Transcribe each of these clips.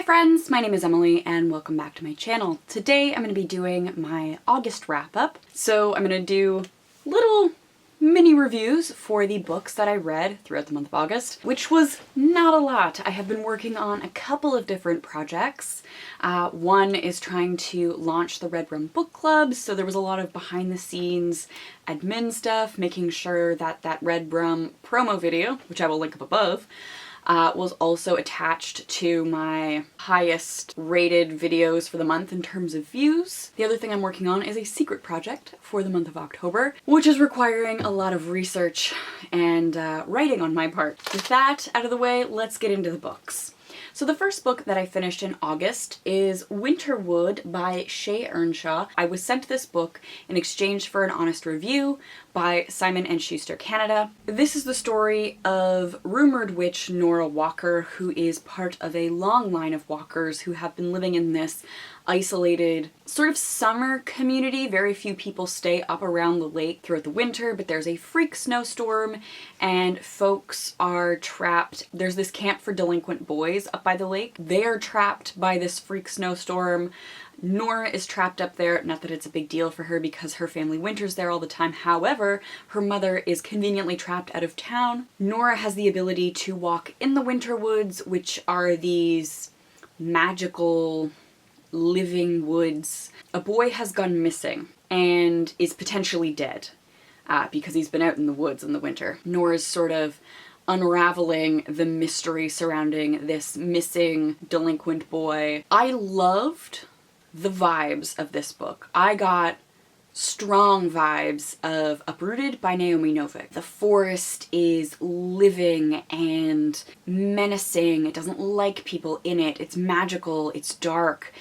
friends, my name is Emily and welcome back to my channel. Today I'm going to be doing my August wrap-up. So I'm going to do little mini reviews for the books that I read throughout the month of August, which was not a lot. I have been working on a couple of different projects. One is trying to launch the Red Rum Book Club, so there was a lot of behind the scenes admin stuff, making sure that that Red Rum promo video, which I will link up above, was also attached to my highest rated videos for the month in terms of views. The other thing I'm working on is a secret project for the month of October, which is requiring a lot of research and writing on my part. With that out of the way, let's get into the books. So the first book that I finished in August is Winterwood by Shea Earnshaw. I was sent this book in exchange for an honest review by Simon Schuster Canada. This is the story of rumored witch Nora Walker, who is part of a long line of walkers who have been living in this isolated sort of summer community. Very few people stay up around the lake throughout the winter, but there's a freak snowstorm and folks are trapped. There's this camp for delinquent boys up by the lake. They are trapped by this freak snowstorm. Nora is trapped up there, not that it's a big deal for her because her family winters there all the time. However, her mother is conveniently trapped out of town. Nora has the ability to walk in the winter woods, which are these magical living woods. A boy has gone missing and is potentially dead because he's been out in the woods in the winter. Nora's sort of unraveling the mystery surrounding this missing delinquent boy. I loved the vibes of this book. I got strong vibes of Uprooted by Naomi Novik. The forest is living and menacing. It doesn't like people in it. It's magical. It's dark.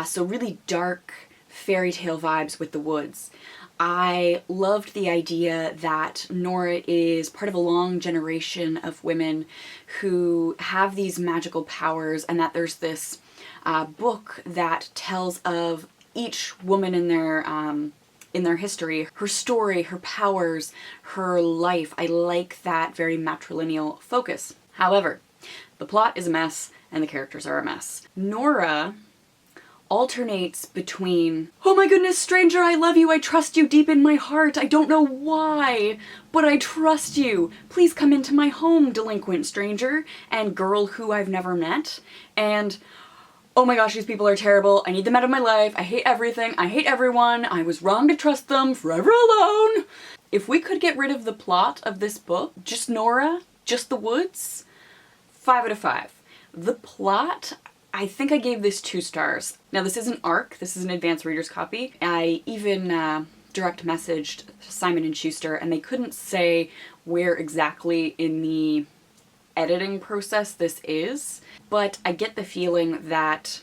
So really dark fairy tale vibes with the woods. I loved the idea that Nora is part of a long generation of women who have these magical powers, and that there's this book that tells of each woman in their history, her story, her powers, her life. I like that very matrilineal focus. However, the plot is a mess and the characters are a mess. Nora alternates between, oh my goodness, stranger, I love you, I trust you deep in my heart, I don't know why, but I trust you. Please come into my home, delinquent stranger, and girl who I've never met, and oh my gosh, these people are terrible. I need them out of my life. I hate everything. I hate everyone. I was wrong to trust them. Forever alone. If we could get rid of the plot of this book, just Nora, just the woods, 5 out of 5. The plot, I think I gave this 2 stars. Now this is an ARC. This is an advanced reader's copy. I even direct messaged Simon Schuster and they couldn't say where exactly in the editing process this is, but I get the feeling that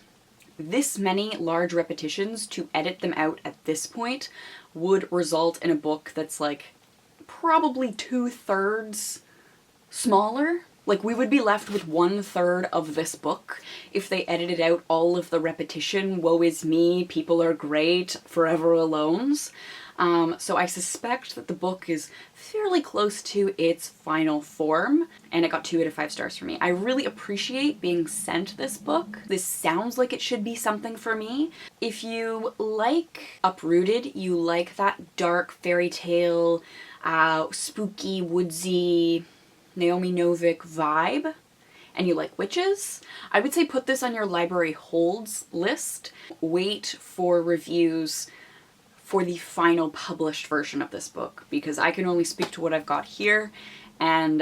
this many large repetitions to edit them out at this point would result in a book that's like probably 2/3 smaller. Like we would be left with 1/3 of this book if they edited out all of the repetition, woe is me, people are great, forever alones. So I suspect that the book is fairly close to its final form, and it got 2 out of 5 stars for me. I really appreciate being sent this book. This sounds like it should be something for me. If you like Uprooted, you like that dark fairy tale, spooky, woodsy, Naomi Novik vibe, and you like witches, I would say put this on your library holds list. Wait for reviews for the final published version of this book, because I can only speak to what I've got here, and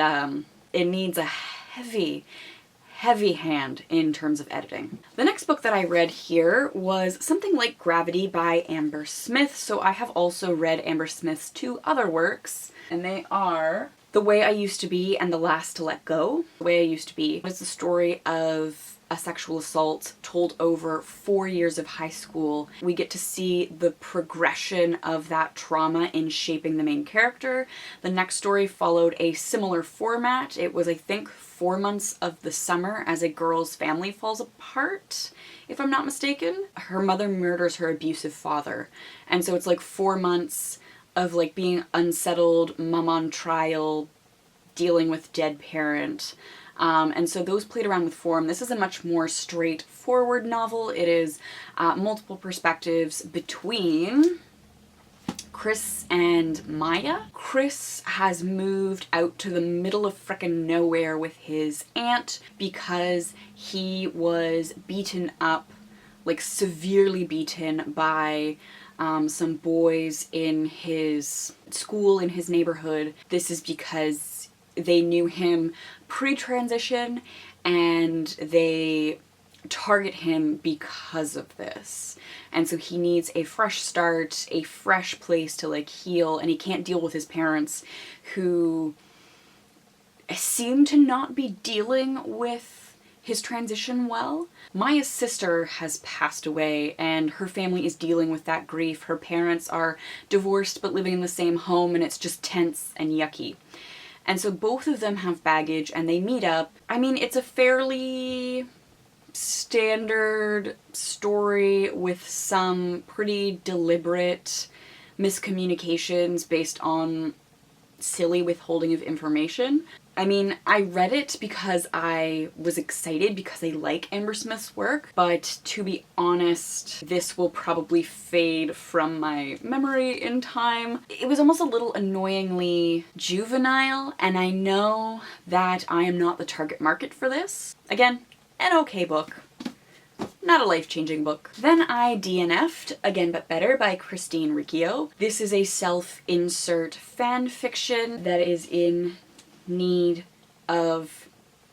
it needs a heavy hand in terms of editing. The next book that I read here was Something Like Gravity by Amber Smith. So I have also read Amber Smith's 2 other works, and they are The Way I Used to Be and The Last to Let Go. The Way I Used to Be is the story of a sexual assault told over 4 years of high school. We get to see the progression of that trauma in shaping the main character. The next story followed a similar format. It was, I think, 4 months of the summer as a girl's family falls apart, if I'm not mistaken. Her mother murders her abusive father. And so it's like 4 months of like being unsettled, mom on trial, dealing with dead parent. And so those played around with form. This is a much more straightforward novel. It is multiple perspectives between Chris and Maya. Chris has moved out to the middle of frickin' nowhere with his aunt because he was beaten up, like severely beaten by some boys in his school, in his neighborhood. This is because they knew him pre-transition and they target him because of this. And so he needs a fresh start, a fresh place to like heal, and he can't deal with his parents who seem to not be dealing with his transition well. Maya's sister has passed away and her family is dealing with that grief. Her parents are divorced but living in the same home, and it's just tense and yucky. And so both of them have baggage and they meet up. I mean, it's a fairly standard story with some pretty deliberate miscommunications based on silly withholding of information. I mean, I read it because I was excited because I like Amber Smith's work, but to be honest, this will probably fade from my memory in time. It was almost a little annoyingly juvenile, and I know that I am not the target market for this. Again, an okay book. Not a life-changing book. Then I DNF'd, Again But Better by Christine Riccio. This is a self-insert fan fiction that is in need of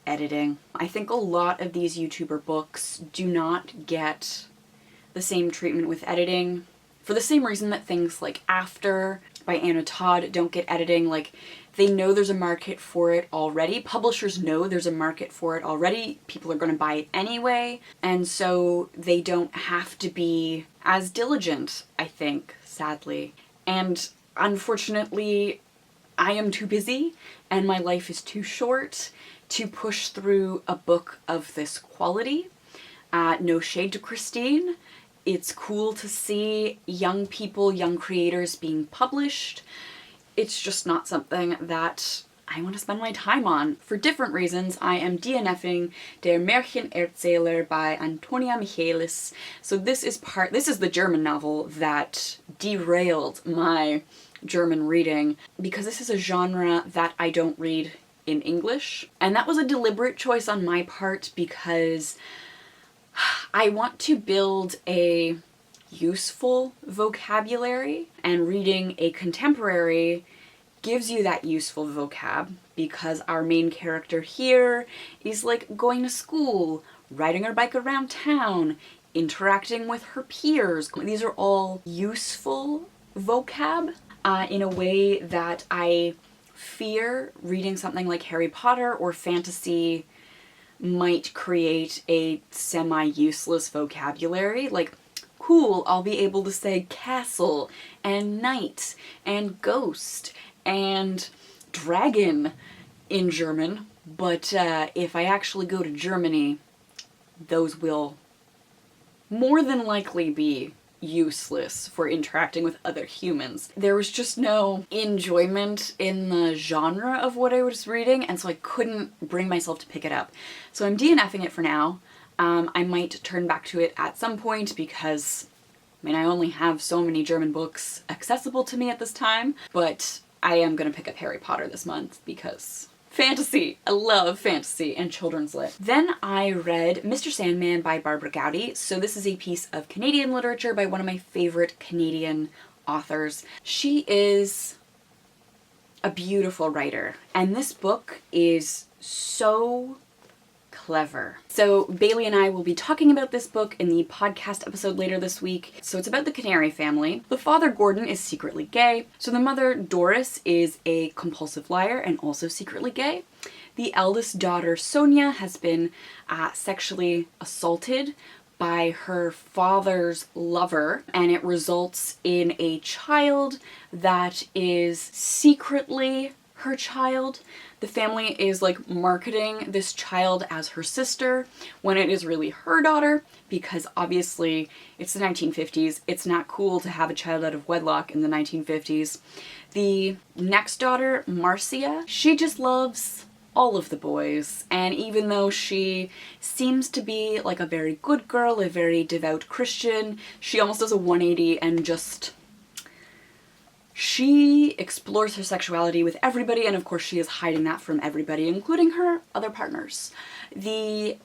editing. I think a lot of these YouTuber books do not get the same treatment with editing for the same reason that things like After by Anna Todd don't get editing. Like, they know there's a market for it already. Publishers know there's a market for it already. People are going to buy it anyway. And so they don't have to be as diligent, I think, sadly. And unfortunately, I am too busy and my life is too short to push through a book of this quality. No shade to Christine. It's cool to see young people, young creators being published. It's just not something that I want to spend my time on. For different reasons, I am DNFing Der Marchenerzahler by Antonia Michalis. So this is the German novel that derailed my German reading, because this is a genre that I don't read in English. And that was a deliberate choice on my part because I want to build a useful vocabulary, and reading a contemporary gives you that useful vocab because our main character here is like going to school, riding her bike around town, interacting with her peers. These are all useful vocab in a way that I fear reading something like Harry Potter or fantasy might create a semi-useless vocabulary. Like, cool, I'll be able to say castle and knight and ghost and dragon in German, but if I actually go to Germany, those will more than likely be useless for interacting with other humans. There was just no enjoyment in the genre of what I was reading, and so I couldn't bring myself to pick it up. So I'm DNFing it for now. I might turn back to it at some point because, I mean, I only have so many German books accessible to me at this time, but I am gonna pick up Harry Potter this month because fantasy! I love fantasy and children's lit. Then I read Mr. Sandman by Barbara Gowdy. So this is a piece of Canadian literature by one of my favorite Canadian authors. She is a beautiful writer, and this book is so clever. So Bailey and I will be talking about this book in the podcast episode later this week. So it's about the Canary family. The father, Gordon, is secretly gay. So the mother, Doris, is a compulsive liar and also secretly gay. The eldest daughter, Sonia, has been sexually assaulted by her father's lover, and it results in a child that is secretly her child. The family is like marketing this child as her sister when it is really her daughter, because obviously it's the 1950s. It's not cool to have a child out of wedlock in the 1950s. The next daughter, Marcia, she just loves all of the boys. And even though she seems to be like a very good girl, a very devout Christian, she almost does a 180 and just... she explores her sexuality with everybody, and of course she is hiding that from everybody, including her other partners. The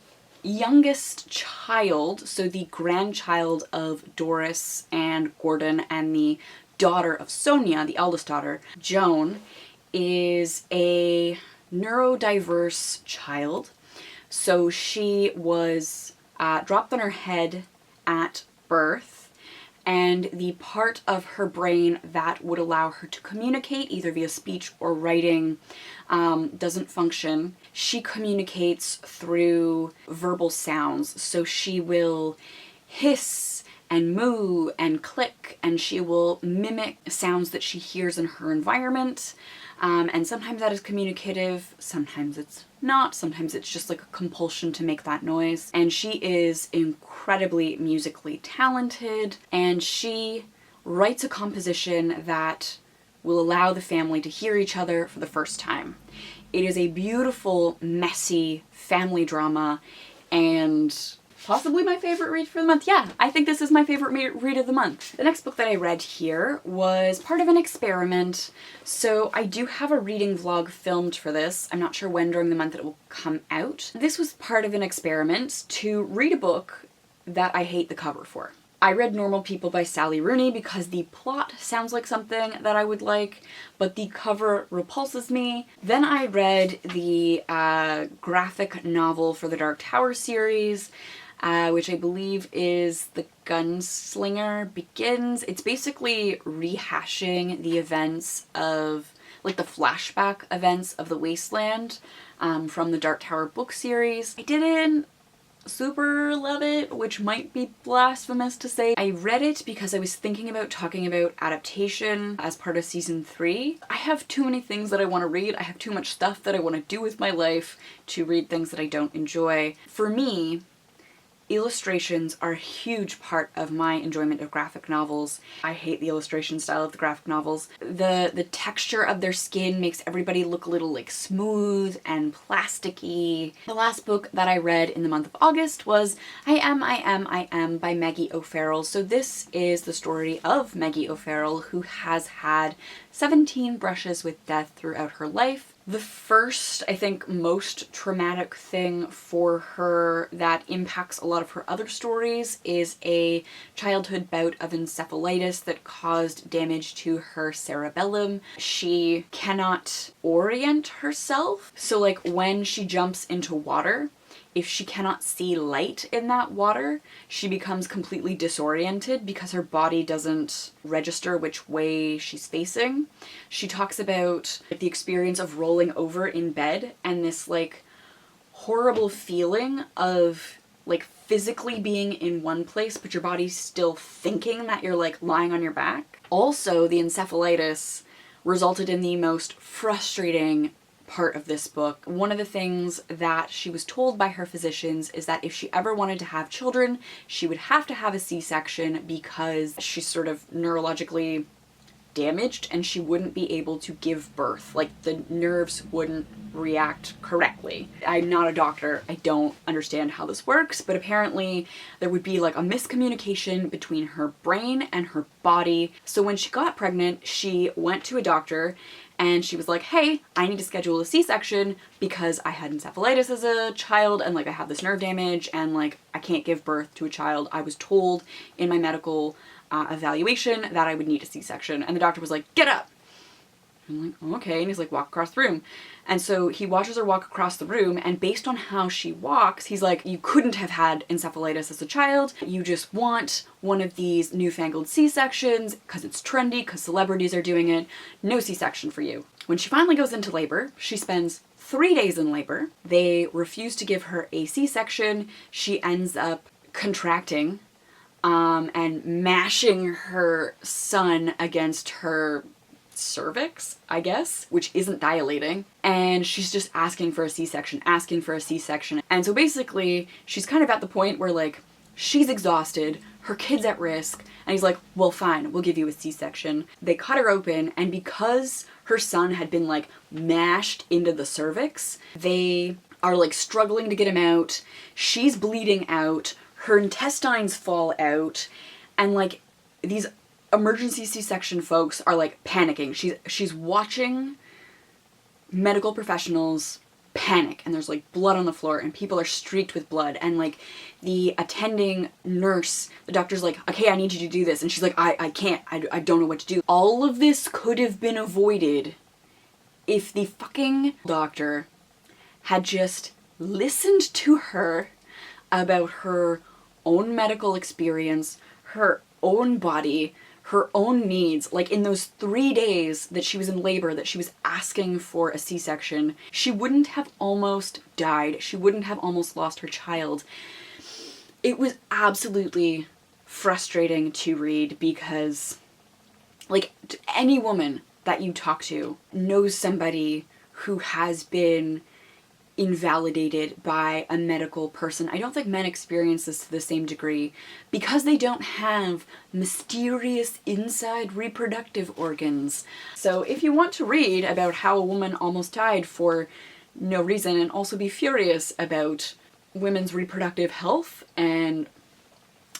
youngest child, so the grandchild of Doris and Gordon and the daughter of Sonia, the eldest daughter, Joan, is a neurodiverse child. So she was dropped on her head at birth, and the part of her brain that would allow her to communicate either via speech or writing doesn't function. She communicates through verbal sounds, so she will hiss and moo and click, and she will mimic sounds that she hears in her environment. And sometimes that is communicative, sometimes it's not, sometimes it's just like a compulsion to make that noise. And she is incredibly musically talented, and she writes a composition that will allow the family to hear each other for the first time. It is a beautiful, messy family drama, and possibly my favorite read for the month. Yeah, I think this is my favorite read of the month. The next book that I read here was part of an experiment. So I do have a reading vlog filmed for this. I'm not sure when during the month it will come out. This was part of an experiment to read a book that I hate the cover for. I read Normal People by Sally Rooney because the plot sounds like something that I would like, but the cover repulses me. Then I read the graphic novel for the Dark Tower series, which I believe is The Gunslinger Begins. It's basically rehashing the events of, like the flashback events of the Wasteland from the Dark Tower book series. I didn't super love it, which might be blasphemous to say. I read it because I was thinking about talking about adaptation as part of season 3. I have too many things that I want to read. I have too much stuff that I want to do with my life to read things that I don't enjoy. For me, illustrations are a huge part of my enjoyment of graphic novels. I hate the illustration style of the graphic novels. The texture of their skin makes everybody look a little like smooth and plasticky. The last book that I read in the month of August was I Am by Maggie O'Farrell. So this is the story of Maggie O'Farrell, who has had 17 brushes with death throughout her life. The first, I think, most traumatic thing for her that impacts a lot of her other stories is a childhood bout of encephalitis that caused damage to her cerebellum. She cannot orient herself. So like when she jumps into water, if she cannot see light in that water, she becomes completely disoriented because her body doesn't register which way she's facing. She talks about the experience of rolling over in bed and this like horrible feeling of like physically being in one place but your body's still thinking that you're like lying on your back. Also, the encephalitis resulted in the most frustrating part of this book. One of the things that she was told by her physicians is that if she ever wanted to have children, she would have to have a C-section because she's sort of neurologically damaged and she wouldn't be able to give birth. Like the nerves wouldn't react correctly. I'm not a doctor. I don't understand how this works, but apparently there would be like a miscommunication between her brain and her body. So when she got pregnant, she went to a doctor and she was like, hey, I need to schedule a C-section because I had encephalitis as a child and like I have this nerve damage and like I can't give birth to a child. I was told in my medical evaluation that I would need a C-section. And the doctor was like, get up. I'm like, okay. And he's like, walk across the room. And so he watches her walk across the room, and based on how she walks, he's like, you couldn't have had encephalitis as a child. You just want one of these newfangled C-sections because it's trendy, because celebrities are doing it. No C-section for you. When she finally goes into labor, she spends 3 days in labor. They refuse to give her a C-section. She ends up contracting and mashing her son against her cervix, I guess, which isn't dilating, and she's just asking for a C-section, asking for a C-section. And so basically she's kind of at the point where like She's exhausted, her kid's at risk, and he's like, well, fine, we'll give you a C-section. They cut her open, and because her son had been like mashed into the cervix, they are like struggling to get him out. She's bleeding out, her intestines fall out, and like these emergency C-section folks are like panicking. She's watching medical professionals panic, and there's like blood on the floor and people are streaked with blood, and like the attending nurse, the doctor's like, okay, I need you to do this, and she's like, I can't, I don't know what to do. All of this could have been avoided if the fucking doctor had just listened to her about her own medical experience, her own body, her own needs. Like in those 3 days that she was in labor, that she was asking for a C-section, she wouldn't have almost died. She wouldn't have almost lost her child. It was absolutely frustrating to read because, like, any woman that you talk to knows somebody who has been invalidated by a medical person. I don't think men experience this to the same degree because they don't have mysterious inside reproductive organs. So if you want to read about how a woman almost died for no reason and also be furious about women's reproductive health and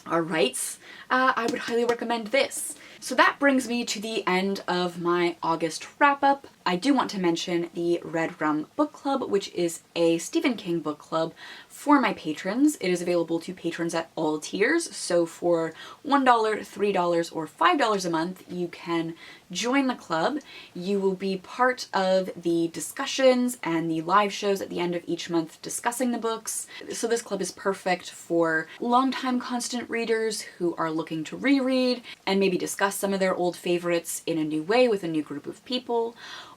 our rights, I would highly recommend this. So that brings me to the end of my August wrap-up. I do want to mention the Red Rum Book Club, which is a Stephen King book club for my patrons. It is available to patrons at all tiers, so for $1, $3, or $5 a month, you can join the club. You will be part of the discussions and the live shows at the end of each month discussing the books. So this club is perfect for longtime constant readers who are looking to reread and maybe discuss some of their old favorites in a new way with a new group of people,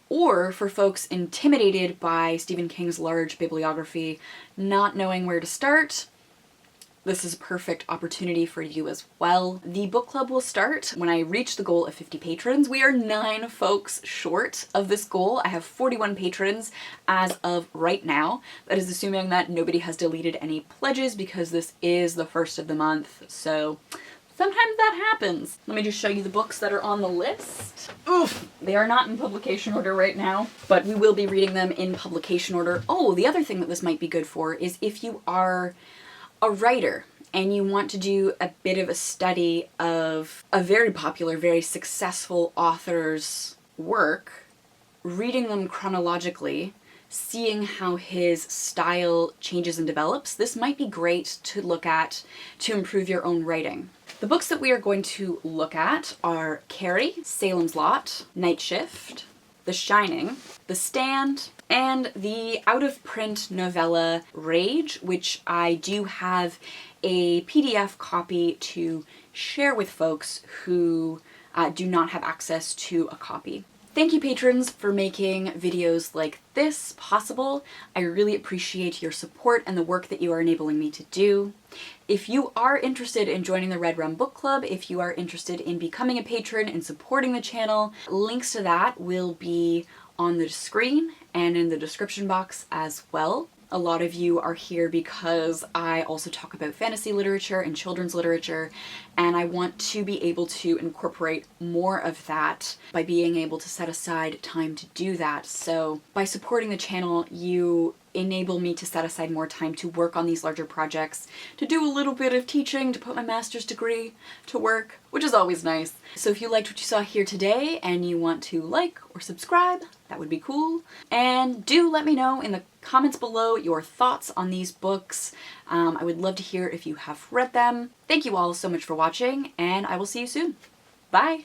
or for folks intimidated by Stephen King's large bibliography, not knowing where to start. This is a perfect opportunity for you as well. The book club will start when I reach the goal of 50 patrons. We are 9 folks short of this goal. I have 41 patrons as of right now. That is assuming that nobody has deleted any pledges because this is the first of the month, so sometimes that happens. Let me just show you the books that are on the list. Oof! They are not in publication order right now, but we will be reading them in publication order. Oh, the other thing that this might be good for is if you are a writer and you want to do a bit of a study of a very popular, very successful author's work, reading them chronologically, seeing how his style changes and develops, this might be great to look at to improve your own writing. The books that we are going to look at are Carrie, Salem's Lot, Night Shift, The Shining, The Stand, and the out-of-print novella Rage, which I do have a PDF copy to share with folks who do not have access to a copy. Thank you, patrons, for making videos like this possible. I really appreciate your support and the work that you are enabling me to do. If you are interested in joining the Red Rum Book Club, if you are interested in becoming a patron and supporting the channel, links to that will be on the screen and in the description box as well. A lot of you are here because I also talk about fantasy literature and children's literature, and I want to be able to incorporate more of that by being able to set aside time to do that. So by supporting the channel, you enable me to set aside more time to work on these larger projects, to do a little bit of teaching, to put my master's degree to work, which is always nice. So if you liked what you saw here today and you want to like or subscribe, that would be cool. And do let me know in the comments below your thoughts on these books. I would love to hear if you have read them. Thank you all so much for watching, and I will see you soon. Bye!